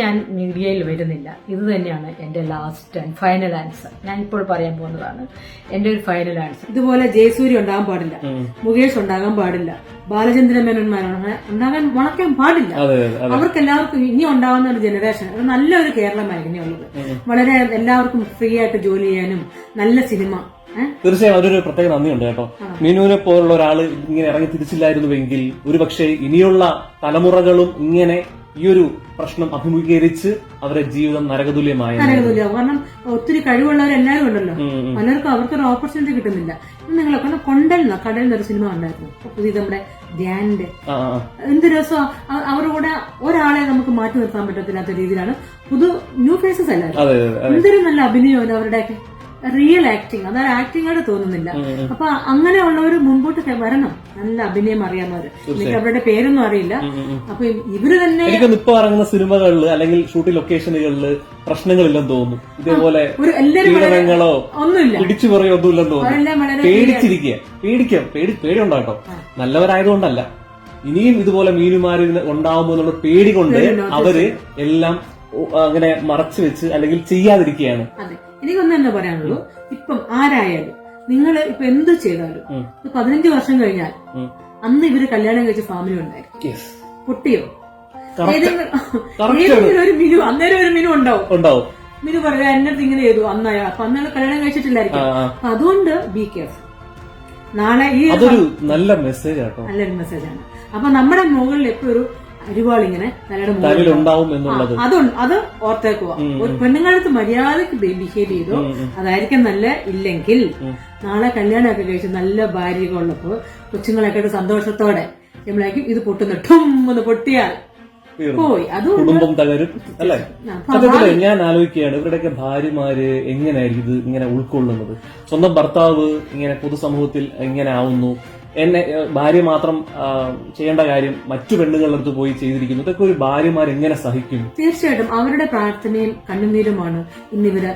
ഞാൻ മീഡിയയിൽ വരുന്നില്ല. ഇത് തന്നെയാണ് എന്റെ ലാസ്റ്റ് ആൻഡ് ഫൈനൽ ആൻസർ. ഞാൻ ഇപ്പോൾ പറയാൻ പോകുന്നതാണ് എന്റെ ഒരു ഫൈനൽ ആൻസർ. ഇതുപോലെ ജയസൂര്യ ഉണ്ടാകാൻ പാടില്ല, മുകേഷ് ഉണ്ടാകാൻ പാടില്ല, ബാലചന്ദ്രൻ മേനോന്മാരാണ് വളയ്ക്കാൻ പാടില്ല. അവർക്ക് എല്ലാവർക്കും ഇനി ഉണ്ടാകുന്ന ഒരു ജനറേഷൻ നല്ലൊരു കേരളമായിരുന്നു ഉള്ളത്. വളരെ എല്ലാവർക്കും ഫ്രീ ആയിട്ട് ജോലി ചെയ്യാനും നല്ല സിനിമ. തീർച്ചയായും അതൊരു പ്രത്യേക നന്ദിയുണ്ട് കേട്ടോ. മീനുവിനെ പോലുള്ള ഒരാൾ ഇങ്ങനെ ഇറങ്ങി തിരിച്ചില്ലായിരുന്നുവെങ്കിൽ ഒരുപക്ഷെ ഇനിയുള്ള തലമുറകളും ഇങ്ങനെ ഈ ഒരു പ്രശ്നം അഭിമുഖീകരിച്ച് അവരുടെ ജീവിതം നരകതുല്യമായ. കാരണം ഒത്തിരി കഴിവുള്ളവരെല്ലാവരും ഉണ്ടല്ലോ, പലർക്കും അവർക്കൊരു ഓപ്പർച്യൂണിറ്റി കിട്ടുന്നില്ല. നിങ്ങളൊക്കെ കടൽ എന്നൊരു സിനിമ ഉണ്ടായിരുന്നു പുതിയ നമ്മുടെ ധ്യാന്റെ. എന്ത് രസം, അവരുടെ കൂടെ ഒരാളെ നമുക്ക് മാറ്റി നിർത്താൻ പറ്റത്തില്ലാത്ത രീതിയിലാണ് ന്യൂ ഫേസസ് അല്ലായിരുന്നു. എന്തൊരു നല്ല അഭിനയം അവരുടെയൊക്കെ, റിയൽ ആക്ടിങ്. അതായത് ആക്ടിങ്ങായിട്ട് തോന്നുന്നില്ല. അപ്പൊ അങ്ങനെയുള്ളവർ മുമ്പോട്ട് വരണം, നല്ല അഭിനയം അറിയാവുന്നവര്. എനിക്ക് അവരുടെ പേരൊന്നും അറിയില്ല. അപ്പൊ ഇവര് തന്നെ ഇപ്പൊ ഇറങ്ങുന്ന സിനിമകളില് അല്ലെങ്കിൽ ഷൂട്ടിംഗ് ലൊക്കേഷനുകളില് പ്രശ്നങ്ങളില്ലെന്ന് തോന്നുന്നു. ഇതേപോലെ പീഡനങ്ങളോ ഒന്നുമില്ല, പിടിച്ചു പറയോ ഒന്നുമില്ലെന്ന് തോന്നുന്നു. പേടിക്കാം, പേടി ഉണ്ടാകട്ടോ. നല്ലവരായതുകൊണ്ടല്ല, ഇനിയും ഇതുപോലെ മീനുമാര് ഉണ്ടാവുമോ എന്നുള്ള പേടി കൊണ്ട് അവര് എല്ലാം അങ്ങനെ മറച്ചു വെച്ച് അല്ലെങ്കിൽ ചെയ്യാതിരിക്കുകയാണ്. എനിക്കൊന്നും തന്നെ പറയാനുള്ളൂ. ഇപ്പം ആരായാലും നിങ്ങൾ ഇപ്പൊ എന്ത് ചെയ്താലും 15 വർഷം കഴിഞ്ഞാൽ അന്ന് ഇവര് കല്യാണം കഴിച്ച ഫാമിലി ഉണ്ടായിരിക്കും. പൊട്ടിയോ? ഏതെങ്കിലും ഒരു മിനു, അന്നേരം ഒരു മിനു ഉണ്ടാവും. മിനു പറയാ എന്നടുത്ത് ഇങ്ങനെ ചെയ്തു അന്നയാ, അപ്പൊ അന്ന് കല്യാണം കഴിച്ചിട്ടില്ലായിരിക്കും. അതുകൊണ്ട് ബി കെയർഫുൾ. നാളെ ഈ നല്ലൊരു മെസ്സേജാണ്. അപ്പൊ നമ്മുടെ മുകളിൽ എപ്പോഴും ഒരു അരിവാൾ ഇങ്ങനെ തലയുടെ ഉണ്ടാവും എന്നുള്ളത് അത് ഓർത്തേക്കുക. ഒരു പെണ്ണുങ്ങളടുത്ത് മര്യാദക്ക് ബിഹേവ് ചെയ്തോ, അതായിരിക്കും നല്ല. ഇല്ലെങ്കിൽ നാളെ കല്യാണമൊക്കെ കഴിച്ച് നല്ല ഭാര്യയൊക്കെ ഉള്ളപ്പോ കൊച്ചുങ്ങളൊക്കെ സന്തോഷത്തോടെ നമ്മളായിരിക്കും ഇത് പൊട്ടുന്ന പൊട്ടിയാൽ പോയി, അത് കുടുംബം തകരും അല്ലെ. സത്യത്തില് ഞാൻ ആലോചിക്കുകയാണ് ഇവരുടെയൊക്കെ ഭാര്യമാര് എങ്ങനെയായിരിക്കും ഇത് ഇങ്ങനെ ഉൾക്കൊള്ളുന്നത്. സ്വന്തം ഭർത്താവ് ഇങ്ങനെ പൊതുസമൂഹത്തിൽ എങ്ങനെ ആവുന്നു, എന്നെ ഭാര്യ മാത്രം ചെയ്യേണ്ട കാര്യം മറ്റു പെണ്ണുങ്ങളുടെ അടുത്ത് പോയി ചെയ്തിരിക്കുന്നു. ഇതൊക്കെ ഒരു ഭാര്യമാർ എങ്ങനെ സഹിക്കും? തീർച്ചയായിട്ടും അവരുടെ പ്രാർത്ഥനയും കണ്ണുനീരുമാണ് ഇന്നിവര്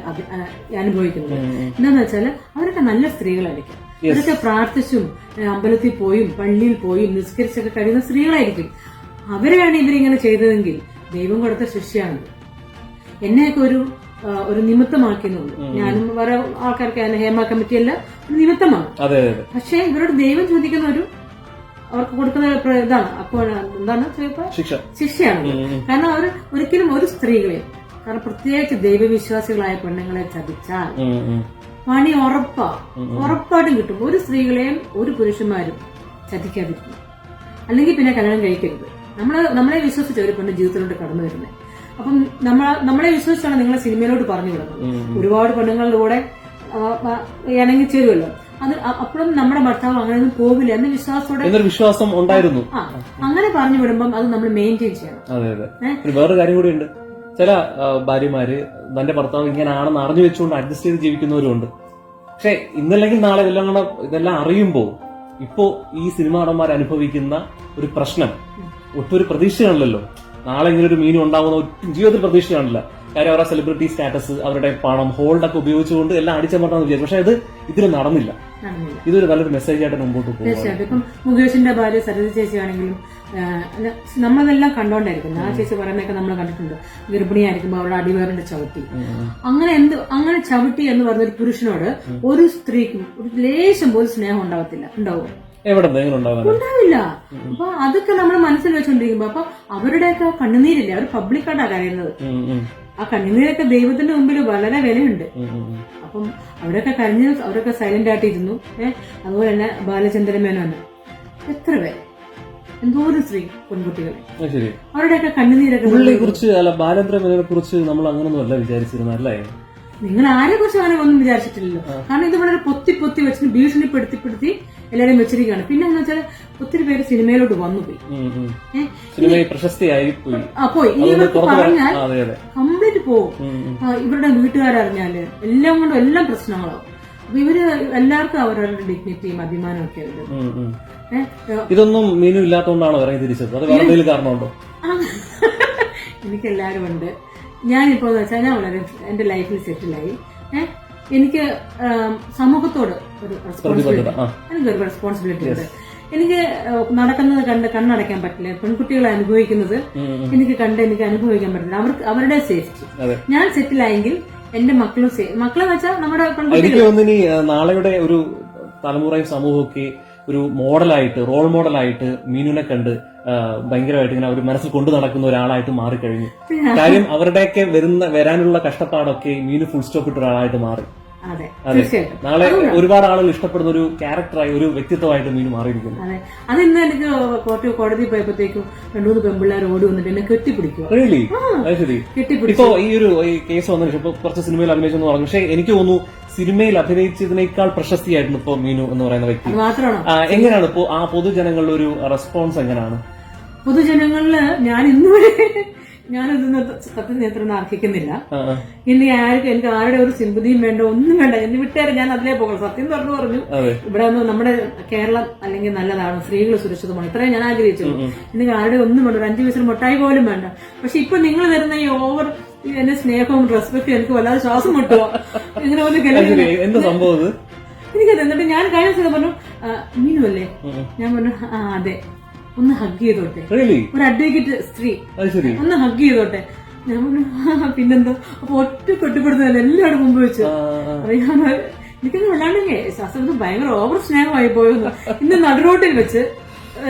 അനുഭവിക്കുന്നത്. എന്താന്ന് വെച്ചാല് അവരൊക്കെ നല്ല സ്ത്രീകളായിരിക്കും. അവരൊക്കെ പ്രാർത്ഥിച്ചും അമ്പലത്തിൽ പോയും പള്ളിയിൽ പോയും നിസ്കരിച്ചൊക്കെ കഴിയുന്ന സ്ത്രീകളായിരിക്കും. അവരെയാണ് ഇവരിങ്ങനെ ചെയ്തതെങ്കിൽ ദൈവം കൊടുത്ത ശിക്ഷയാണ്. എന്നെയൊക്കെ ഒരു നിമിത്തമാക്കിയെന്നുള്ളൂ. ഞാനും വേറെ ആൾക്കാർക്ക് ഹേമ കമ്മിറ്റിയല്ല, നിമിത്തമാണ്. പക്ഷെ ഇവരോട് ദൈവം ചോദിക്കുന്ന അവർക്ക് കൊടുക്കുന്ന ഇതാണ്. അപ്പോൾ എന്താണ് ശിക്ഷയാണ്. കാരണം അവർ ഒരിക്കലും ഒരു സ്ത്രീകളെ, കാരണം പ്രത്യേകിച്ച് ദൈവവിശ്വാസികളായ പെണ്ണുങ്ങളെ ചതിച്ചാൽ പണി ഉറപ്പായിട്ടും കിട്ടും. ഒരു സ്ത്രീകളെയും ഒരു പുരുഷന്മാരും ചതിക്കാതിരിക്കും. അല്ലെങ്കിൽ പിന്നെ കല്യാണം കഴിക്കരുത്. നമ്മളെ വിശ്വസിച്ച് ഒരു പെണ്ണ് ജീവിതത്തിലോട്ട് കടന്നു വരുന്നത്. അപ്പം നമ്മളെ വിശ്വസിച്ചാണ് നിങ്ങളെ സിനിമയിലോട്ട് പറഞ്ഞു വിടുന്നത്. ഒരുപാട് പെണ്ണുങ്ങളുടെ കൂടെ ഇണങ്ങി ചേരുമല്ലോ. അത് അപ്പോഴും നമ്മുടെ ഭർത്താവ് അങ്ങനെയൊന്നും പോവില്ല എന്ന വിശ്വാസം ഉണ്ടായിരുന്നു. അങ്ങനെ പറഞ്ഞു വിടുമ്പം അത് നമ്മൾ മെയിൻറ്റെയിൻ ചെയ്യണം. വേറൊരു കാര്യം കൂടി ഉണ്ട്. ചില ഭാര്യമാര് തന്റെ ഭർത്താവ് ഇങ്ങനെയാണെന്ന് അറിഞ്ഞു വെച്ചുകൊണ്ട് അഡ്ജസ്റ്റ് ചെയ്ത് ജീവിക്കുന്നവരുണ്ട്. പക്ഷെ ഇന്നല്ലെങ്കിൽ നാളെ ഇതെല്ലാം അറിയുമ്പോ ഇപ്പോ ഈ സിനിമാ നടന്മാർ അനുഭവിക്കുന്ന ഒരു പ്രശ്നം ഒട്ടൊരു പ്രതീക്ഷയാണല്ലോ. നാളെ ഇങ്ങനെ ഒരു മീനും ഉണ്ടാവുന്ന ജീവിതത്തിൽ പ്രതീക്ഷ കാണില്ല. കാര്യം അവരുടെ സെലിബ്രിറ്റി സ്റ്റാറ്റസ്, അവരുടെ പണം, ഹോൾഡൊക്കെ ഉപയോഗിച്ചുകൊണ്ട് എല്ലാം അടിച്ചമർത്താന്ന് വിചാരിച്ചു. പക്ഷെ ഇതിൽ നടന്നില്ല. ഇതൊരു നല്ലൊരു മെസ്സേജ് ആയിട്ട് മുമ്പോട്ട് പോകും. തീർച്ചയായിട്ടും. ഇപ്പം മുകേഷിന്റെ ഭാര്യ സരിത ചേച്ചി ആണെങ്കിലും നമ്മളതെല്ലാം കണ്ടോണ്ടായിരിക്കും. ആ ചേച്ചി പറയുന്നതൊക്കെ നമ്മൾ കണ്ടിട്ടുണ്ട്. ഗർഭിണിയായിരിക്കുമ്പോൾ അവളുടെ അടിവേറിന്റെ ചവിട്ടി, അങ്ങനെ ചവിട്ടി എന്ന് പറഞ്ഞ ഒരു പുരുഷനോട് ഒരു സ്ത്രീക്കും ഒരു ലേശം പോലും സ്നേഹം ഉണ്ടാവും? ഉണ്ടാവില്ല. അപ്പൊ അതൊക്കെ നമ്മൾ മനസ്സിൽ വെച്ചോണ്ടിരിക്കുമ്പോ അപ്പൊ അവരുടെയൊക്കെ കണ്ണുനീരില്ലേ, അവർ പബ്ലിക്കായിട്ടാണ് കരയുന്നത്. ആ കണ്ണുനീരൊക്കെ ദൈവത്തിന്റെ മുമ്പിൽ വളരെ വിലയുണ്ട്. അപ്പം അവരൊക്കെ കരഞ്ഞ് അവരൊക്കെ സൈലന്റ് ആയിട്ടിരുന്നു. അതുപോലെ തന്നെ ബാലചന്ദ്രൻ മേനോന് എത്ര പേര്, എന്തോരം സ്ത്രീ പെൺകുട്ടികളെ, അവരുടെയൊക്കെ കണ്ണുനീരൊക്കെ. ബാലചന്ദ്രൻ മേനോനെ കുറിച്ച് നമ്മൾ അങ്ങനൊന്നും അല്ല വിചാരിച്ചിരുന്നല്ലേ. നിങ്ങൾ ആരെ കുറിച്ച് അങ്ങനെ ഒന്നും വിചാരിച്ചിട്ടില്ലല്ലോ. കാരണം ഇത് വളരെ പൊത്തി വെച്ച് ഭീഷണിപ്പെടുത്തി എല്ലാരും വെച്ചിരിക്കുകയാണ്. പിന്നെ എന്ന് വെച്ചാൽ ഒത്തിരി പേര് സിനിമയിലോട്ട് വന്നുപോയി, പോയി. ഇനി ഇവർക്ക് പറഞ്ഞാൽ കംപ്ലീറ്റ് പോകും. ഇവരുടെ വീട്ടുകാരറിഞ്ഞാല് എല്ലാം കൊണ്ടും എല്ലാം പ്രശ്നങ്ങളാവും. അപ്പൊ ഇവര് എല്ലാവർക്കും അവരവരുടെ ഡിഗ്നിറ്റിയും അഭിമാനവും ഒക്കെ ഉണ്ട്. ഇതൊന്നും മീനും ഇല്ലാത്തതുകൊണ്ടാണോ ഇറങ്ങി തിരിച്ചത്? അത് വേറെ കാരണമുണ്ടോ? എനിക്കെല്ലാരും ഉണ്ട്. ഞാനിപ്പോ വെച്ചാൽ ഞാൻ വളരെ എന്റെ ലൈഫിൽ സെറ്റിലായി. എനിക്ക് സമൂഹത്തോട് ഒരു റെസ്പോൺസിബിലിറ്റി ഉണ്ട്. എനിക്ക് നടക്കുന്നത് കണ്ട് കണ്ണടയ്ക്കാൻ പറ്റില്ല. പെൺകുട്ടികളെ അനുഭവിക്കുന്നത് എനിക്ക് അനുഭവിക്കാൻ പറ്റില്ല. അവരുടെ സേഫ്റ്റി. ഞാൻ സെറ്റിലായെങ്കിൽ എന്റെ മക്കളും മക്കളെന്ന് വെച്ചാൽ നമ്മുടെ എനിക്ക് തോന്നുന്നു നാളെയുടെ ഒരു തലമുറയും സമൂഹമൊക്കെ ഒരു മോഡലായിട്ട് റോൾ മോഡലായിട്ട് മീനുനെ കണ്ട് ഭയങ്കരമായിട്ട് ഇങ്ങനെ ഒരു മനസ്സിൽ കൊണ്ടു നടക്കുന്ന ഒരാളായിട്ട് മാറിക്കഴിഞ്ഞു. കാര്യം അവരുടെയൊക്കെ വരാനുള്ള കഷ്ടപ്പാടൊക്കെ മീനു ഫുൾ സ്റ്റോപ്പ് ഇട്ട ഒരാളായിട്ട് മാറി. അതെ, നാളെ ഒരുപാട് ആളുകൾ ഇഷ്ടപ്പെടുന്ന ഒരു ക്യാരക്ടറായി ഒരു വ്യക്തിത്വമായിട്ട് മീനു മാറിയിരിക്കുന്നു. അതെ, അത് ഇന്ന് എനിക്ക് കോടതി പോയപ്പോഴത്തേക്കും 2-3 പെൺപിള്ളേർ ഓടി വന്നിട്ട് എന്നെ കെട്ടിപ്പിടിക്കും. ഇപ്പൊ ഈ ഒരു കേസ് വന്നതിന് ഇപ്പൊ കുറച്ച് സിനിമയിൽ അഭിനയിച്ചെന്ന് പറഞ്ഞു. പക്ഷെ എനിക്ക് തോന്നുന്നു സിനിമയിൽ അഭിനയിച്ചതിനേക്കാൾ പ്രശസ്തിയായിരുന്നു ഇപ്പൊ മീനു എന്ന് പറയുന്ന വ്യക്തി. എങ്ങനെയാണ് ഇപ്പോ ആ പൊതുജനങ്ങളുടെ ഒരു റെസ്പോൺസ് എങ്ങനെയാണ്? പൊതുജനങ്ങളില് ഞാൻ ഇന്നുവരെ ഞാനിതൊന്നും സത്യനേത്രം അർഹിക്കുന്നില്ല. ഇനി എനിക്ക് ആരുടെ ഒരു സിമ്പതിയും വേണ്ട, ഒന്നും വേണ്ട, എന്നെ വിട്ടേരെ ഞാൻ അതിലേ പോകണം. സത്യം പറഞ്ഞു ഇവിടെ ഒന്ന് നമ്മുടെ കേരളം അല്ലെങ്കിൽ നല്ലതാണ്, സ്ത്രീകൾ സുരക്ഷിതമാണ്, ഇത്രയും ഞാൻ ആഗ്രഹിച്ചുള്ളൂ. എനിക്ക് ആരുടെ ഒന്നും വേണ്ട, ഒരു 5 പൈസ മുട്ടായി പോലും വേണ്ട. പക്ഷെ ഇപ്പൊ നിങ്ങൾ തരുന്ന ഈ ഓവർ എന്നെ സ്നേഹവും റെസ്പെക്റ്റും എനിക്ക് വല്ലാതെ ശ്വാസം മുട്ടുക. ഇങ്ങനെ എന്താ സംഭവം? എനിക്കത് എന്നിട്ട് ഞാൻ കഴിഞ്ഞ ദിവസം പറഞ്ഞു, മീനു അല്ലേ? ഞാൻ പറഞ്ഞു അതെ, ഒന്ന് ഹഗ് ചെയ്തോട്ടെ. ഒരു അഡ്വക്കേറ്റ് സ്ത്രീ ഒന്ന് ഹഗ് ചെയ്തോട്ടെ. ഞാൻ പറഞ്ഞു പിന്നെന്തോ. അപ്പൊ ഒറ്റ കെട്ടിപ്പെടുത്തുന്നതല്ല, എല്ലാവരും മുമ്പ് വെച്ചു. അറിയാമോ, എനിക്കൊന്നും വല്ലാണ്ടെങ്കിൽ ശാസ്ത്രത്തിൽ ഭയങ്കര ഓവർ സ്നേഹമായി പോയെന്ന്. ഇന്ന് നടുറോട്ടിൽ വെച്ച്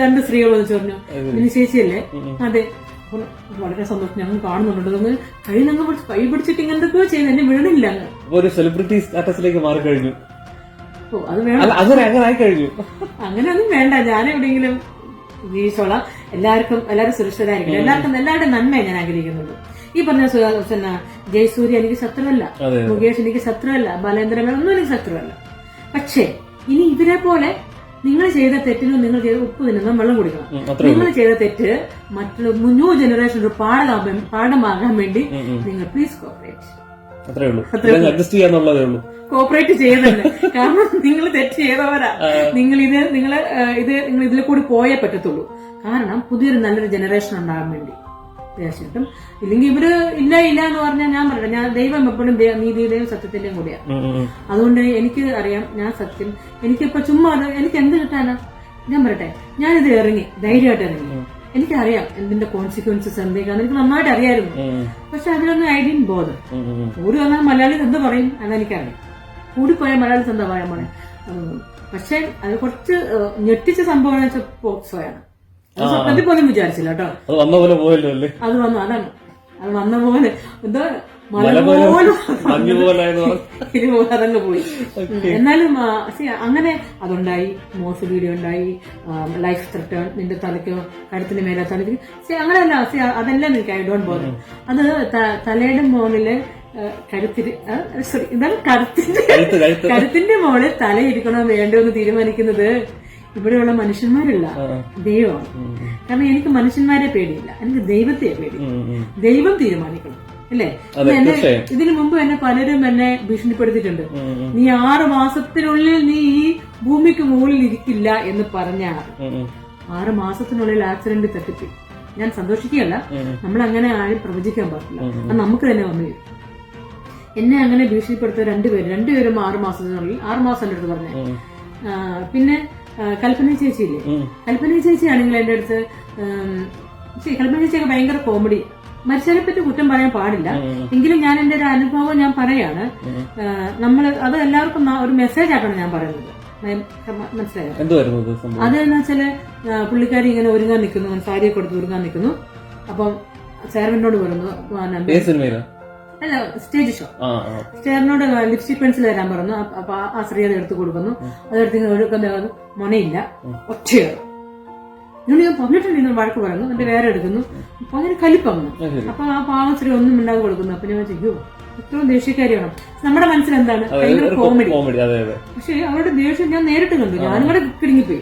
2 സ്ത്രീകൾ വെച്ച് പറഞ്ഞു, ഇനി ചേച്ചിയല്ലേ? അതെ. വളരെ സന്തോഷം, ഞങ്ങൾ കാണുന്നുണ്ട്. കൈ പിടിച്ചിട്ട് ഇങ്ങനത്തൊക്കെയോ ചെയ്യുന്നത്, എന്നെ വിടണില്ല. ഒരു സെലിബ്രിറ്റി സ്റ്റാറ്റസിലേക്ക് മാറി കഴിഞ്ഞു. ഓ, അത് വേണം. അങ്ങനെയൊന്നും വേണ്ട. ഞാൻ എവിടെയെങ്കിലും ജീവിച്ചോളാം. എല്ലാവരും സുരക്ഷിതരായിരിക്കും. എല്ലാവരുടെ നന്മയെ ഞാൻ ആഗ്രഹിക്കുന്നുള്ളൂ. ഈ പറഞ്ഞ ജയസൂര്യ എനിക്ക് ശത്രുവല്ല, മുകേഷ് എനിക്ക് ശത്രുവല്ല, ബാലേന്ദ്രൻ ഒന്നും എനിക്ക് ശത്രുവല്ല. പക്ഷേ ഇനി ഇവരെ പോലെ നിങ്ങൾ ചെയ്ത തെറ്റിനും നിങ്ങൾ ചെയ്ത ഉപ്പ് തിന്നുന്ന വെള്ളം കുടിക്കണം. നിങ്ങൾ ചെയ്ത തെറ്റ് മറ്റുള്ള ന്യൂ ജനറേഷൻ ഒരു പാഠമാകാൻ വേണ്ടി നിങ്ങൾ പ്ലീസ് കോപ്പറേറ്റ് ചെയ്യുന്നുണ്ട്. കാരണം നിങ്ങൾ തെറ്റ് ചെയ്തവരാ. നിങ്ങൾ ഇതിൽ കൂടി പോയേ പറ്റത്തുള്ളൂ. കാരണം പുതിയൊരു നല്ലൊരു ജനറേഷൻ ഉണ്ടാകാൻ വേണ്ടി തീർച്ചയായിട്ടും. ഇല്ലെങ്കിൽ ഇവര് ഇല്ല എന്ന് പറഞ്ഞാൽ ഞാൻ പറയട്ടെ, ഞാൻ ദൈവം എപ്പോഴും നീതിയുടെയും സത്യത്തിന്റെയും കൂടിയാണ്. അതുകൊണ്ട് എനിക്ക് അറിയാം, ഞാൻ സത്യം എനിക്കിപ്പോ ചുമ്മാ എനിക്ക് എന്ത് കിട്ടാനാ? ഞാൻ പറയട്ടെ, ഞാനിത് ഇറങ്ങി ധൈര്യമായിട്ട് ഇറങ്ങി. എനിക്കറിയാം എന്തിന്റെ കോൺസിക്വൻസസ് എന്തൊക്കെയാന്ന് എനിക്ക് നന്നായിട്ട് അറിയായിരുന്നു. പക്ഷെ അതിലൊന്നും ഐ ഡിഡ്ന്റ് ബോദർ. കൂടി വന്നാൽ മലയാളി എന്ത് പറയും അതെനിക്കറിയാം. കൂടിപ്പോയ മലയാളത്തിൽ എന്താ പറയാൻ പോണേ. പക്ഷെ അത് കുറച്ച് ഞെട്ടിച്ച സംഭവം വെച്ചാൽ പോക്സോയാണ്. സ്വപ്നത്തിൽ പോലും വിചാരിച്ചില്ല കേട്ടോ. അത് വന്ന പോലെ എന്തോ അതങ്ങ് പോയി. എന്നാലും അങ്ങനെ അതുണ്ടായി, മോശ വീഡിയോ ഉണ്ടായി, ലൈഫ് ത്രെട്ട്, നിന്റെ തലയ്ക്കോ കഴുത്തിന് മേലെ തലയ്ക്ക് അങ്ങനെയല്ല. അതെല്ലാം എനിക്ക് ഐ ഡോണ്ട് ബോദർ. അത് തലയുടെ മുകളില് കരുത്തിന്റെ മുകളിൽ തലയിരിക്കണോ വേണ്ടോ എന്ന് തീരുമാനിക്കുന്നത് ഇവിടെയുള്ള മനുഷ്യന്മാരല്ല, ദൈവമാണ്. കാരണം എനിക്ക് മനുഷ്യന്മാരെ പേടിയില്ല, എനിക്ക് ദൈവത്തെ പേടി. ദൈവം തീരുമാനിക്കണം, അല്ലേ? ഇതിനു മുമ്പ് പലരും എന്നെ ഭീഷണിപ്പെടുത്തിയിട്ടുണ്ട്. നീ 6 മാസത്തിനുള്ളിൽ നീ ഈ ഭൂമിക്ക് മുകളിൽ ഇരിക്കില്ല എന്ന് പറഞ്ഞാണ്. 6 മാസത്തിനുള്ളിൽ ആക്സിഡന്റ് തട്ടിപ്പി. ഞാൻ സന്തോഷിക്കുകയല്ല, നമ്മൾ അങ്ങനെ ആരും പ്രവചിക്കാൻ പാടില്ല. അത് നമുക്ക് തന്നെ വന്നു. എന്നെ അങ്ങനെ ഭീഷണിപ്പെടുത്തിയ രണ്ടുപേരും 6 മാസത്തിനുള്ളിൽ 6 മാസം എന്റെ അടുത്ത് പറഞ്ഞു. പിന്നെ കൽപ്പന ചേച്ചിയില്ലേ, കൽപ്പന ചേച്ചിയാണെങ്കിൽ എന്റെ അടുത്ത് കൽപ്പന ചേച്ചിയൊക്കെ ഭയങ്കര കോമഡി. മരിച്ചതിനെ പറ്റി കുറ്റം പറയാൻ പാടില്ല, എങ്കിലും ഞാൻ എന്റെ ഒരു അനുഭവം ഞാൻ പറയാണ്. അത് എല്ലാവർക്കും ഒരു മെസ്സേജ് ആക്കണം ഞാൻ പറയുന്നത്. മനസ്സിലായോ? അതെന്ന് വെച്ചാല് പുള്ളിക്കാരി ഇങ്ങനെ ഒരുങ്ങാൻ നിൽക്കുന്നു, സാരിയൊക്കെ കൊടുത്ത് ഒരുങ്ങാൻ നിൽക്കുന്നു. അപ്പം ചേർവനോട് പറയുന്നു, അല്ല സ്റ്റേജ് ഷോ, സ്റ്റേറിനോട് ലിപ്സ്റ്റിക് പെൻസിൽ തരാൻ പറഞ്ഞു. അപ്പൊ ആ സ്ത്രീ അത് എടുത്ത് കൊടുക്കുന്നു. അതെടുത്ത് എടുക്കുന്ന മുനയില്ല, ഒറ്റയാണ്. ഞാൻ പറഞ്ഞിട്ടുണ്ട് വഴക്ക് പറയുന്നു. എന്നിട്ട് വേറെ എടുക്കുന്നു. അപ്പൊ അങ്ങനെ കലിപ്പങ്ങുന്നു. അപ്പൊ ആ പാവ സ്ത്രീ ഒന്നും ഉണ്ടാക്കി കൊടുക്കുന്നു. അപ്പൊ ഞാൻ ചെയ്യോ ഇത്രയും ദേഷ്യക്കാരിയാണ്. നമ്മുടെ മനസ്സിൽ എന്താണ് ഭയങ്കര കോമഡി. പക്ഷെ അവരുടെ ദേഷ്യം ഞാൻ നേരിട്ട് കണ്ടു. ഞാനും കൂടെ കിടുങ്ങിപ്പോയി.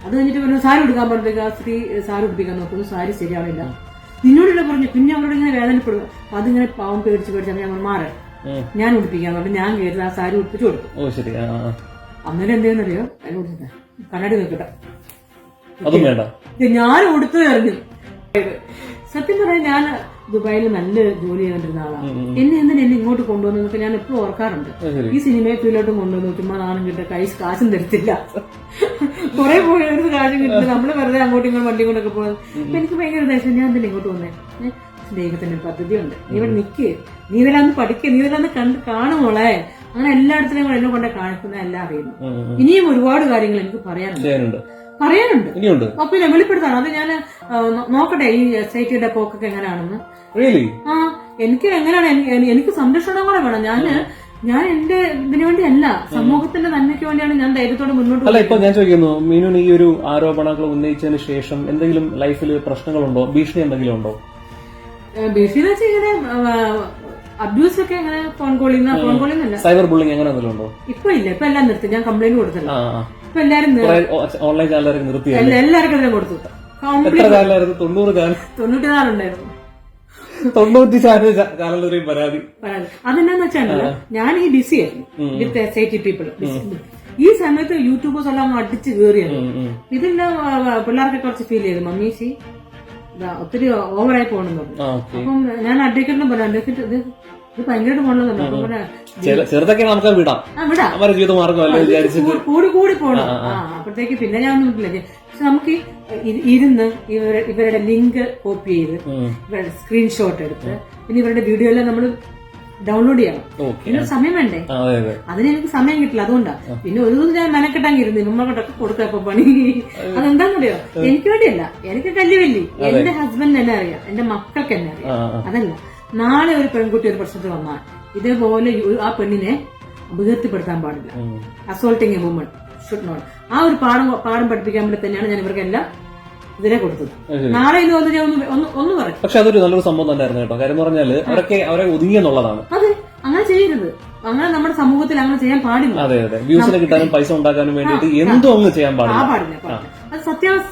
അത് കഴിഞ്ഞിട്ട് പറഞ്ഞു സാരി എടുക്കാൻ പറഞ്ഞിട്ട് ആ സ്ത്രീ സാരി ഉടുപ്പിക്കാൻ നോക്കുന്നു. സാരി ശരിയാവില്ല. നിന്നോടില്ല പറഞ്ഞു. പിന്നെ അവരോട് ഇങ്ങനെ വേദനപ്പെടുക. അതിങ്ങനെ പാവം പേടിച്ച് ഞാൻ മാറാൻ ഞാൻ ഉടുപ്പിക്കാൻ പറഞ്ഞു. ഞാൻ കയറി ആ സാരി ഉടുപ്പിച്ചു കൊടുത്തു. അന്നേരം എന്തെന്നറിയോ, കണ്ണാടി നോക്കട്ടെ, ഞാൻ ഉടുത്തു എറിഞ്ഞു. സത്യം പറയാൻ ഞാൻ ദുബായിൽ നല്ല ജോലി ചെയ്തോണ്ടിരുന്ന ആളാണ്. എന്തിനെ ഇങ്ങോട്ട് കൊണ്ടുവന്നതൊക്കെ ഞാൻ എപ്പോഴും ഓർക്കാറുണ്ട്. ഈ സിനിമയെ ഫീലോട്ടും കൊണ്ടുവന്നു ചുമ്മാ നാണം കിട്ടുക, കാശും തരത്തില്ല, കുറെ പോയി ഒരു കാശും കിട്ടില്ല, നമ്മള് വെറുതെ അങ്ങോട്ടും ഇങ്ങോട്ടും വണ്ടി കൊണ്ടൊക്കെ പോകുന്നത്. അപ്പൊ എനിക്ക് ഭയങ്കര ദേശം ഞാൻ എന്തിനാ ഇങ്ങോട്ട് വന്നേ, സ്നേഹത്തിന്റെ പദ്ധതിയുണ്ട്, നീ ഇവിടെ നിക്ക്, നീ ഇതിലാന്ന് പഠിക്കുക, നീ ഇതിലാന്ന് കാണുമോളെ, അങ്ങനെ എല്ലായിടത്തിലും കൂടെ എന്നെ കൊണ്ട് കാണിക്കുന്ന എല്ലാം അറിയുന്നു. ഇനിയും ഒരുപാട് കാര്യങ്ങൾ എനിക്ക് പറയാനുണ്ട്. അപ്പൊ പിന്നെ വെളിപ്പെടുത്താണ്. അത് ഞാൻ നോക്കട്ടെ ഈ SIT പോക്കൊക്കെ എങ്ങനെയാണെന്ന്. ആ എനിക്ക് എങ്ങനെയാണ്, എനിക്ക് സംരക്ഷണം കൂടെ വേണം. ഞാൻ എന്റെ ഇതിനു വേണ്ടിയല്ല, സമൂഹത്തിന്റെ നന്മയ്ക്ക് വേണ്ടിയാണ് ഞാൻ ധൈര്യത്തോടെ മുന്നോട്ട് അല്ല. ഇപ്പൊ ഞാൻ ചോദിക്കുന്നു, മീനുന് ഈ ഒരു ആരോപണങ്ങൾ ഉന്നയിച്ചതിന് ശേഷം എന്തെങ്കിലും ലൈഫിൽ പ്രശ്നങ്ങളുണ്ടോ, ഭീഷണി എന്തെങ്കിലും ഉണ്ടോ? ഭീഷണി എന്ന് വെച്ചാൽ ഇങ്ങനെ അബ്യൂസ് ഒക്കെ അങ്ങനെ ഫോൺ കോളിന്നല്ല, സൈബർ ബുള്ളിങ് അങ്ങനെ എന്തെങ്കിലും ഉണ്ടോ? ഇപ്പൊ ഇല്ല, ഇപ്പൊ എല്ലാം നിർത്തി, ഞാൻ കംപ്ലൈന്റ് കൊടുത്തല്ലോ. ഇപ്പൊ എല്ലാരും ഓൺലൈൻ ചാനൽ നിർത്തി, എല്ലാവർക്കും അതിനെ കൊടുത്തു. 94 ഉണ്ടായിരുന്നു. 90 ചാനൽ പരാതി. അതെന്നാന്ന് വെച്ചാൽ ഞാൻ ഈ ബിസി ആയിരുന്നു വിത്ത് SIT പീപ്പിൾ. ഈ സമയത്ത് യൂട്യൂബേഴ്സ് എല്ലാം അടിച്ചു കയറിയത്. ഇതിന്റെ പിള്ളേർക്ക് കുറച്ച് ഫീൽ ചെയ്തു, മമ്മീശി ഒത്തിരി ഓവറായി പോകണമെന്ന് പറഞ്ഞു. അപ്പം ഞാൻ അഡ്വക്കേറ്റിനെ പറഞ്ഞു, അഡ്വക്കേറ്റ് ഇത് ഭയങ്കരമായിട്ട് പോകണമെന്ന് പറഞ്ഞു. ചെറുതൊക്കെ നമുക്ക് വിടാം, കൂടി പോകണം. അപ്പോഴത്തേക്ക് പിന്നെ ഞാൻ ഒന്നും വിട്ടില്ല. പക്ഷെ നമുക്ക് ഇരുന്ന് ഇവരുടെ ലിങ്ക് കോപ്പി ചെയ്ത് ഇവരുടെ സ്ക്രീൻഷോട്ട് എടുത്ത് പിന്നെ ഇവരുടെ വീഡിയോ എല്ലാം നമ്മൾ ഡൗൺലോഡ് ചെയ്യണം. ഇതിനൊരു സമയം വേണ്ടേ, അതിന് എനിക്ക് സമയം കിട്ടില്ല. അതുകൊണ്ടാണ് പിന്നെ ഒരു ദിവസം ഞാൻ മെനക്കെട്ടാങ്ങിരുന്നു നമ്മളോട്ടൊക്കെ കൊടുത്തപ്പോ പണി. അതെന്താന്നറിയോ, എനിക്ക് വേണ്ടിയല്ല, എനിക്ക് കല്ലുവല്ലി എന്റെ ഹസ്ബൻഡ് എന്നെ അറിയാം, എന്റെ മക്കൾക്ക് എന്നെ അറിയാം. അതല്ല, നാളെ ഒരു പെൺകുട്ടി ഒരു പ്രശ്നത്തിൽ വന്നാൽ ഇതേപോലെ ആ പെണ്ണിനെ അപകീർത്തിപ്പെടുത്താൻ പാടില്ല. Assaulting a woman should not. ആ ഒരു പാഠം പഠിപ്പിക്കാൻ വേണ്ടി തന്നെയാണ് ഞാൻ ഇവർക്കെല്ലാം ഇതിനെ കൊടുത്തത്. നാളെ ഇത് വന്ന് ഒന്ന് പറയും. പക്ഷെ അതൊരു നല്ലൊരു സംഭവം തന്നെയായിരുന്നു കേട്ടോ. കാര്യം പറഞ്ഞാല് അവരെ ഒതുങ്ങിയെന്നുള്ളതാണ്. അതെ, അങ്ങനെ ചെയ്യരുത്. അങ്ങനെ നമ്മുടെ സമൂഹത്തിൽ അങ്ങനെ ചെയ്യാൻ പാടില്ല. അതെ അതെ, വ്യൂസിനെ കിട്ടാനും പൈസ ഉണ്ടാക്കാനും വേണ്ടിയിട്ട് എന്തും അങ്ങ് ചെയ്യാൻ പാടില്ല. അത്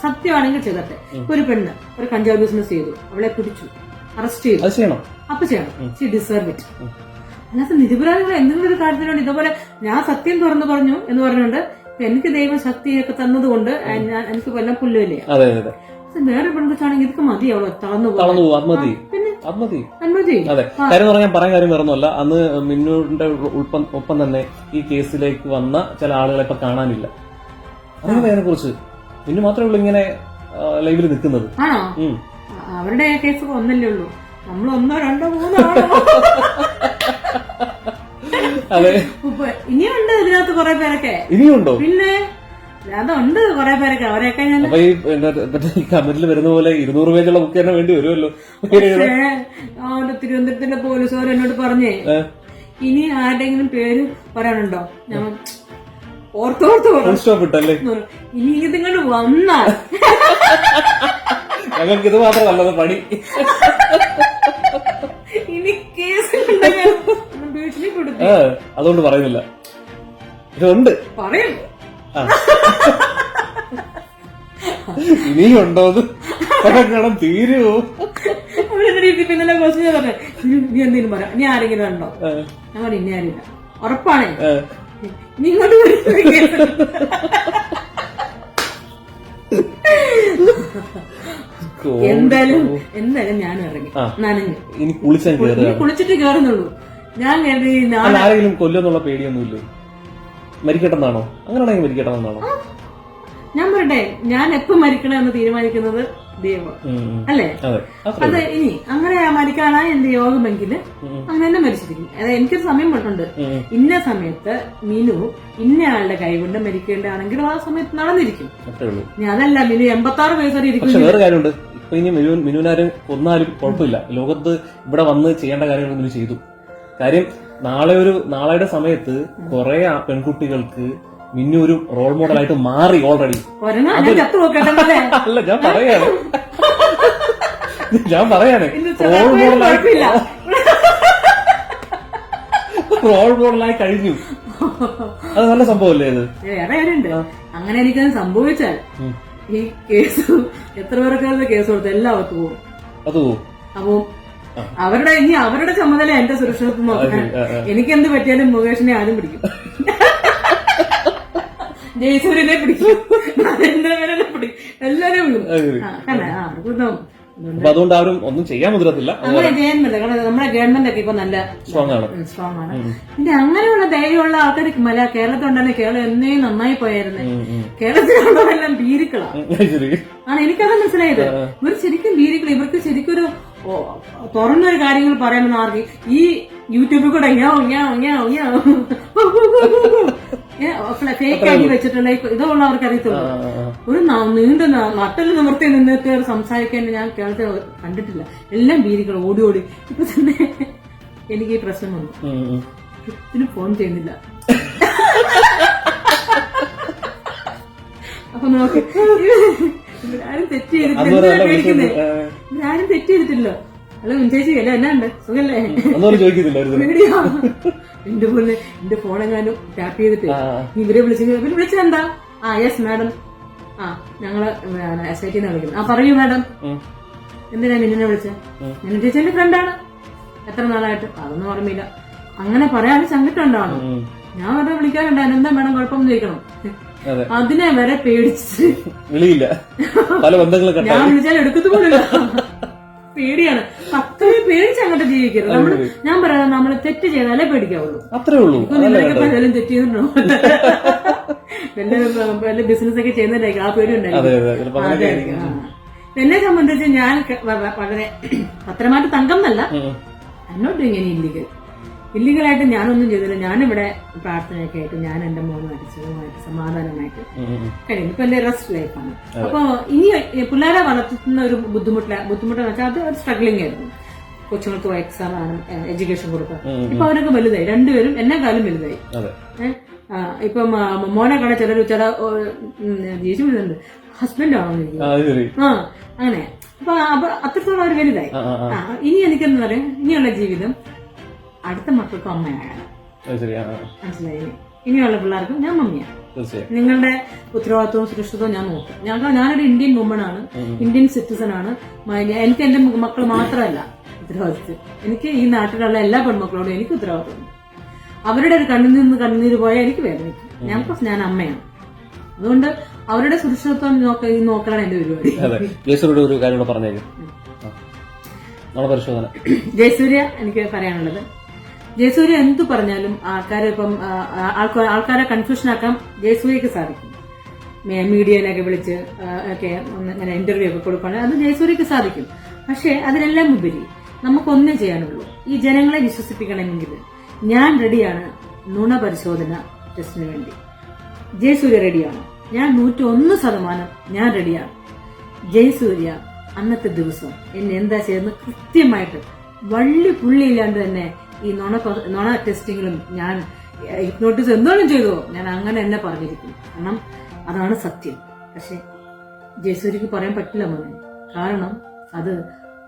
സത്യമാണെങ്കിൽ ചെയ്തട്ടെ. ഒരു പെണ്ണ് ഒരു കഞ്ചാവ് ബിസിനസ് ചെയ്തു, അവളെ പിടിച്ചു, അറസ്റ്റ് ചെയ്തു, ചെയ്യണം. അപ്പൊ ചെയ്യണം, ഷി ഡിസേർവ് ഇറ്റ്. അല്ലാതെ നിരപരാധികൾ എന്തെങ്കിലും ഒരു കാര്യത്തിലുണ്ട് ഇതുപോലെ ഞാൻ സത്യം തുറന്നു പറഞ്ഞു എന്ന് പറഞ്ഞുകൊണ്ട് എനിക്ക് ദൈവം ശക്തിയൊക്കെ തന്നതുകൊണ്ട് എനിക്ക് കൊല്ലം പുല്ലുമില്ലേ. വേറെ പെൺകുച്ചാണെങ്കിൽ ഇതൊക്കെ മതി, അവള് തളർന്നു അതെ. കാര്യം പറഞ്ഞാൽ പറയാൻ കാര്യം വേറൊന്നുമല്ല, അന്ന് മിന്നുവിന്റെ ഒപ്പം തന്നെ ഈ കേസിലേക്ക് വന്ന ചില ആളുകളെ ഇപ്പൊ കാണാനില്ല. അതിനെ കുറിച്ച് മിന്നു മാത്രമേ ഉള്ളൂ ഇങ്ങനെ ലൈവിൽ നിൽക്കുന്നത്. ആണോ? അവരുടെ കേസ് ഒന്നല്ലേ ഉള്ളൂ, നമ്മൾ 1, 2, 3 ആണോ? അതെ, ഇനിയുണ്ട് ഇതിനകത്ത് കുറെ പേരൊക്കെ. ഇനിയുണ്ടോ? പിന്നെ അതുണ്ട് കുറെ പേരൊക്കെ, അവരെയൊക്കെ ഞാൻ അപ്പൊ ഈ കമന്റിൽ വരുന്ന പോലെ 200 പേജുള്ള ബുക്ക് തന്നെ വേണ്ടി വരുമല്ലോ. തിരുവനന്തപുരത്തിന്റെ പോലീസുകാർ എന്നോട് പറഞ്ഞേ, ഇനി ആരുടെങ്കിലും പേര് പറയാനുണ്ടോ? ഞാൻ ഓർത്തോർത്തോട്ടല്ലേ ഇനി ഇതിങ്ങോട്ട് വന്നാൽ ഞങ്ങൾക്ക് ഇത് മാത്രമല്ലത് പണി. ഇനി കേസ് വീട്ടിൽ കൊടുത്തു, അതുകൊണ്ട് പറയുന്നില്ല. ഇതുണ്ട് പറയും. ഇനിയുണ്ടോന്ന് കാണാൻ തീരുവോ? പിന്നലെ ക്വസ്റ്റ്യൻ പറഞ്ഞേ, നീ എന്തെങ്കിലും പറയാം, നീ ആരെങ്കിലും ഉണ്ടോ? ഞാൻ ഇനി ആരില്ല, ഉറപ്പാണേ. നീ ഇങ്ങോട്ട് എന്തായാലും ഞാൻ ഇറങ്ങി നനഞ്ഞു. ഇനി കുളിച്ചിട്ട് കേറുന്നുള്ളൂ. ഞാൻ ആരെങ്കിലും കൊല്ലുന്നുള്ള പേടിയൊന്നുമില്ലേ? മരിക്കട്ടെന്നാണോ? അങ്ങനെയാണെങ്കിൽ മരിക്കട്ടെന്നാണോ? ഞാൻ പറയട്ടെ, ഞാൻ എപ്പോ മരിക്കണമെന്ന് തീരുമാനിക്കുന്നത് ദൈവം അല്ലേ? അത് ഇനി അങ്ങനെ മരിക്കാനാണ് എന്റെ യോഗമെങ്കിൽ അങ്ങനെ തന്നെ മരിച്ചിരിക്കും. അതായത് എനിക്കൊരു സമയം ഉണ്ട്, ഇന്ന സമയത്ത് മിനു ഇന്ന ആളുടെ കൈകൊണ്ട് മരിക്കേണ്ടതാണെങ്കിലും ആ സമയത്ത് നടന്നിരിക്കും. അതല്ല മിനു 86 വയസ്സ് വരെ ഇരിക്കും. വേറെ കാര്യമുണ്ട്, ഇപ്പൊ ഇനി മിനുനാരും കൊന്നാലും കുഴപ്പമില്ല, ലോകത്ത് ഇവിടെ വന്ന് ചെയ്യേണ്ട കാര്യങ്ങൾ മിനു ചെയ്തു. കാര്യം നാളെയുടെ സമയത്ത് കുറെ പെൺകുട്ടികൾക്ക് മിന്നു ഒരു റോൾ മോഡലായിട്ട് മാറി ഓൾറെഡി. അല്ല, ഞാൻ പറയാണ് റോൾ മോഡലായി കഴിഞ്ഞു. അത് നല്ല സംഭവമല്ലേ? അത് വേറെ അങ്ങനെ എനിക്കത് സംഭവിച്ചാൽ ഈ കേസ് എത്ര പേർക്ക് കേസ് കൊടുത്ത് എല്ലാവർക്കും പോകും. അത് പോകും. അപ്പൊ അവരുടെ ചുമതല എന്റെ സുരക്ഷിതത്വം നോക്കാൻ. എനിക്കെന്ത് പറ്റിയാലും മുകേഷിനെ ആദ്യം പിടിക്കും, ജയസൂര്യനെ പിടിക്കും, നരേന്ദ്രമേനെ പിടിക്കും, എല്ലാരും വിടും. അപ്പൊ അതുകൊണ്ട് ആരും ഒന്നും ചെയ്യാൻ മുതിരത്തില്ല. അങ്ങനെ ചെയ്യാൻ പറ്റില്ല. കാരണം നമ്മുടെ ഗവൺമെന്റ് ഒക്കെ ഇപ്പൊ നല്ല സ്ട്രോങ് ആണ്. സ്ട്രോങ് ആണ്. പിന്നെ അങ്ങനെയുള്ള ധൈര്യമുള്ള ആൾക്കാർക്ക് കേരളത്തിലുണ്ടെങ്കിൽ കേരളം എന്നേ നന്നായി പോയായിരുന്നു. കേരളത്തിലുള്ളതെല്ലാം ഭീരുക്കളാണ്. ആണ് എനിക്കത് മനസ്സിലായത്. ഇവർ ശരിക്കും ഭീരുക്കൾ. ഇവർക്ക് ശരിക്കും ഒരു തുറന്നൊരു കാര്യങ്ങൾ പറയാമെന്ന് ആർക്ക് ഈ യൂട്യൂബിൽ കൂടെ ഫേക്ക് ആക്കി വെച്ചിട്ടുള്ള ഇതുള്ള അവർക്ക് അറിയത്തുള്ളൂ. ഒരു നീണ്ട നട്ടല് നിവർത്തി നിന്നിട്ട് സംസാരിക്കാൻ ഞാൻ കേരളത്തിൽ കണ്ടിട്ടില്ല. എല്ലാം ഭീതികൾ ഓടി ഓടി. ഇപ്പൊ തന്നെ എനിക്ക് ഈ പ്രശ്നം വന്നു. ഇതിന് ഫോൺ ചെയ്യുന്നില്ല. അപ്പൊ നോക്കി ഇവരാരും തെറ്റ് ചെയ്തിട്ടില്ല. ഇവരാരും തെറ്റ് ചെയ്തിട്ടില്ലോ. ഹലോ ചേച്ചി അല്ല എന്നാണ്ട് സുഖല്ലേ? പേടിയോ? എന്റെ ഫോണെങ്ങാനും ടാപ്പ് ചെയ്തിട്ട് ഇവരെ വിളിച്ചതെന്താ? Yes madam. ഞങ്ങള് SIT വിളിക്കുന്നത്. പറയൂ മാഡം. എന്തിനാ നിന്നെ വിളിച്ചത്? നിന്നെ ചേച്ചി എന്റെ ഫ്രണ്ടാണ്. എത്ര നാളായിട്ട്? അതൊന്നും ഓർമ്മയില്ല. അങ്ങനെ പറയാതെ ചങ്കിട്ടുണ്ടാവണം. ഞാൻ വരെ വിളിക്കാറുണ്ടായിരുന്നു. എന്താ മാഡം കുഴപ്പമൊന്നും ചോദിക്കണം. അതിനെ വരെ പേടിച്ചിട്ട് ഞാൻ വിളിച്ചാൽ എടുക്കത്തു പോലില്ല. പേടിയാണ്. അത്രയും പേടിച്ച് അങ്ങോട്ട് ജീവിക്കരുത്. നമ്മള് ഞാൻ പറയാം, നമ്മള് തെറ്റ് ചെയ്താലേ പേടിക്കാവുള്ളൂ. അത്രേ ഉള്ളൂ. പലരും തെറ്റ് ചെയ്തിട്ടുണ്ടോ? വല്ല ബിസിനസ് ഒക്കെ ചെയ്യുന്നതായിരിക്കും. ആ പേടി ഉണ്ടായിരിക്കും. എന്നെ സംബന്ധിച്ച് ഞാൻ വളരെ പത്രമായിട്ട് തങ്കം എന്നല്ല. എന്നോട്ട് ഇങ്ങനെ ഇല്ലീഗലായിട്ട് ഞാനൊന്നും ചെയ്തില്ല. ഞാനിവിടെ പ്രാർത്ഥനയൊക്കെ ആയിട്ട് ഞാൻ എന്റെ മോനുമായിട്ട് സുഖമായിട്ട് സമാധാനമായിട്ട് കഴിയും. ഇപ്പൊ എന്റെ റെസ്റ്റ് ലൈഫാണ്. അപ്പൊ ഇനി പിള്ളേരെ വളർത്തുന്ന ഒരു ബുദ്ധിമുട്ടെന്ന് വെച്ചാൽ അത് ഒരു സ്ട്രഗ്ലിംഗ് ആയിരുന്നു. കൊച്ചുങ്ങൾക്ക് എക്സാം ആണ്, എഡ്യൂക്കേഷൻ കൊടുക്കുക. ഇപ്പൊ അവരൊക്കെ വലുതായി. രണ്ടുപേരും എന്നെക്കാളും വലുതായി. ഇപ്പം മോനെ കട ചില ദേഷ്യം വരുന്നുണ്ട്. ഹസ്ബൻഡ് ആണോ? അങ്ങനെ. അപ്പൊ അത്രത്തോളം അവർ വലുതായി. ഇനി എനിക്കെന്താ പറയാ, ഇനിയുള്ള ജീവിതം അടുത്ത മക്കൾക്കും അമ്മയാണ്. മനസ്സിലായി? ഇനിയുള്ള പിള്ളേർക്കും ഞാൻ മമ്മിയാണ്. നിങ്ങളുടെ ഉത്തരവാദിത്വവും സുരക്ഷിതവും ഞാൻ നോക്കും. ഞാനൊരു ഇന്ത്യൻ വുമണാണ്, ഇന്ത്യൻ സിറ്റിസൺ ആണ്. എനിക്ക് എന്റെ മക്കൾ മാത്രമല്ല ഉത്തരവാദിത്വം. എനിക്ക് ഈ നാട്ടിലുള്ള എല്ലാ പെൺമക്കളോടും എനിക്ക് ഉത്തരവാദിത്വമുണ്ട്. അവരുടെ ഒരു കണ്ണുനീര് പോയാൽ എനിക്ക് വേദനിക്കും. ഞാൻ അമ്മയാണ്. അതുകൊണ്ട് അവരുടെ സുരക്ഷിതത്വം നോക്കലാണ് എന്റെ പരിപാടി. ജയസൂര്യ എനിക്ക് പറയാനുള്ളത്, ജയസൂര്യ എന്തു പറഞ്ഞാലും ആൾക്കാരെ കൺഫ്യൂഷൻ ആക്കാൻ ജയസൂര്യക്ക് സാധിക്കും. മീഡിയയിലൊക്കെ വിളിച്ച് ഒക്കെ ഇങ്ങനെ ഇന്റർവ്യൂ ഒക്കെ കൊടുക്കുകയാണെങ്കിൽ അത് ജയസൂര്യക്ക് സാധിക്കും. പക്ഷെ അതിനെല്ലാം ഉപരി നമുക്കൊന്നേ ചെയ്യാനുള്ളൂ. ഈ ജനങ്ങളെ വിശ്വസിപ്പിക്കണമെങ്കിൽ ഞാൻ റെഡിയാണ് നുണ പരിശോധന ടെസ്റ്റിന് വേണ്ടി. ജയസൂര്യ റെഡിയാണോ? ഞാൻ 101% ഞാൻ റെഡിയാണ്. ജയസൂര്യ അന്നത്തെ ദിവസം എന്നെ എന്താ ചെയ്യുന്നത് കൃത്യമായിട്ട് വള്ളി പുള്ളിയില്ലാണ്ട് തന്നെ ഈ നുണ ടെസ്റ്റിങ്ങിലും ഞാൻ ഹിപ്നോട്ടിസ് എന്തോളം ചെയ്തോ ഞാൻ അങ്ങനെ എന്നെ പറഞ്ഞിരിക്കും. കാരണം അതാണ് സത്യം. പക്ഷെ ജയസൂര്യക്ക് പറയാൻ പറ്റില്ല മോനെ. കാരണം അത്